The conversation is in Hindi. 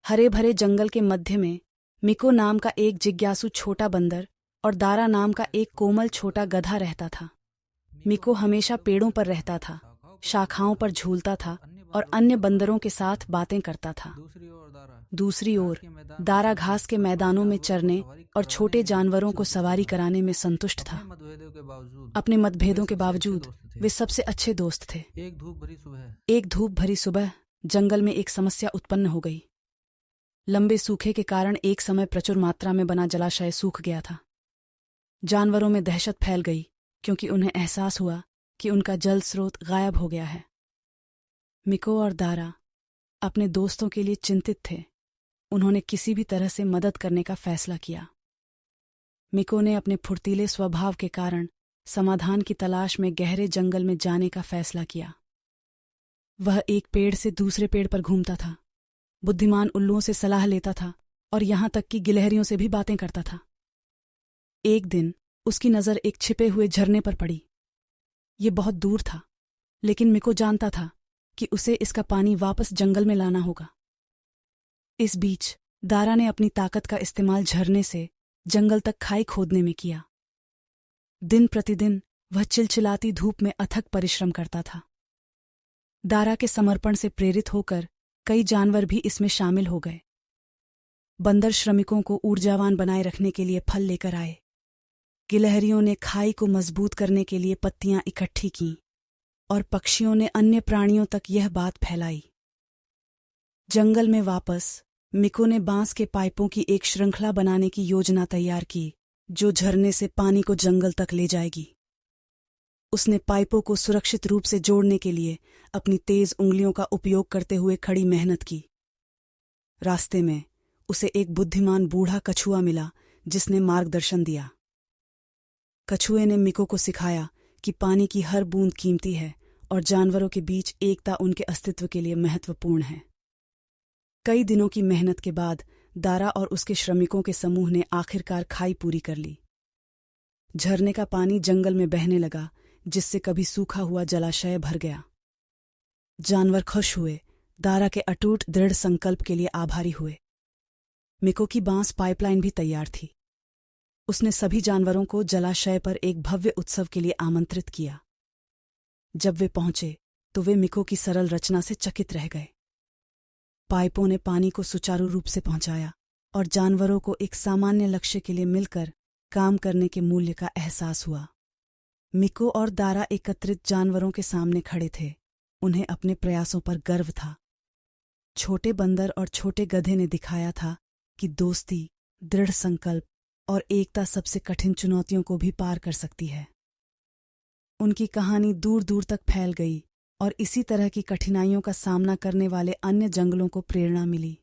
हरे भरे जंगल के मध्य में मिको नाम का एक जिज्ञासु छोटा बंदर और दारा नाम का एक कोमल छोटा गधा रहता था। मिको हमेशा पेड़ों पर रहता था, शाखाओं पर झूलता था और अन्य बंदरों के साथ बातें करता था। दूसरी ओर दारा घास के मैदानों में चरने और छोटे जानवरों को सवारी कराने में संतुष्ट था। अपने मतभेदों के बावजूद वे सबसे अच्छे दोस्त थे। एक धूप भरी सुबह जंगल में एक समस्या उत्पन्न हो गई। लंबे सूखे के कारण एक समय प्रचुर मात्रा में बना जलाशय सूख गया था। जानवरों में दहशत फैल गई क्योंकि उन्हें एहसास हुआ कि उनका जल स्रोत गायब हो गया है। मिको और दारा अपने दोस्तों के लिए चिंतित थे। उन्होंने किसी भी तरह से मदद करने का फैसला किया। मिको ने अपने फुर्तीले स्वभाव के कारण समाधान की तलाश में गहरे जंगल में जाने का फैसला किया। वह एक पेड़ से दूसरे पेड़ पर घूमता था, बुद्धिमान उल्लुओं से सलाह लेता था और यहां तक कि गिलहरियों से भी बातें करता था। एक दिन उसकी नज़र एक छिपे हुए झरने पर पड़ी। ये बहुत दूर था, लेकिन मिको जानता था कि उसे इसका पानी वापस जंगल में लाना होगा। इस बीच दारा ने अपनी ताकत का इस्तेमाल झरने से जंगल तक खाई खोदने में किया। दिन प्रतिदिन वह चिलचिलाती धूप में अथक परिश्रम करता था। दारा के समर्पण से प्रेरित होकर कई जानवर भी इसमें शामिल हो गए। बंदर श्रमिकों को ऊर्जावान बनाए रखने के लिए फल लेकर आए। गिलहरियों ने खाई को मजबूत करने के लिए पत्तियां इकट्ठी कीं और पक्षियों ने अन्य प्राणियों तक यह बात फैलाई। जंगल में वापस मिको ने बांस के पाइपों की एक श्रृंखला बनाने की योजना तैयार की, जो झरने से पानी को जंगल तक ले जाएगी। उसने पाइपों को सुरक्षित रूप से जोड़ने के लिए अपनी तेज उंगलियों का उपयोग करते हुए कड़ी मेहनत की। रास्ते में उसे एक बुद्धिमान बूढ़ा कछुआ मिला, जिसने मार्गदर्शन दिया। कछुए ने मिको को सिखाया कि पानी की हर बूंद कीमती है और जानवरों के बीच एकता उनके अस्तित्व के लिए महत्वपूर्ण है। कई दिनों की मेहनत के बाद दारा और उसके श्रमिकों के समूह ने आखिरकार खाई पूरी कर ली। झरने का पानी जंगल में बहने लगा, जिससे कभी सूखा हुआ जलाशय भर गया। जानवर खुश हुए, दारा के अटूट दृढ़ संकल्प के लिए आभारी हुए। मिको की बांस पाइपलाइन भी तैयार थी। उसने सभी जानवरों को जलाशय पर एक भव्य उत्सव के लिए आमंत्रित किया। जब वे पहुंचे तो वे मिको की सरल रचना से चकित रह गए। पाइपों ने पानी को सुचारू रूप से पहुंचाया और जानवरों को एक सामान्य लक्ष्य के लिए मिलकर काम करने के मूल्य का एहसास हुआ। मिको और दारा एकत्रित जानवरों के सामने खड़े थे। उन्हें अपने प्रयासों पर गर्व था। छोटे बंदर और छोटे गधे ने दिखाया था कि दोस्ती, दृढ़ संकल्प और एकता सबसे कठिन चुनौतियों को भी पार कर सकती है। उनकी कहानी दूर दूर तक फैल गई और इसी तरह की कठिनाइयों का सामना करने वाले अन्य जंगलों को प्रेरणा मिली।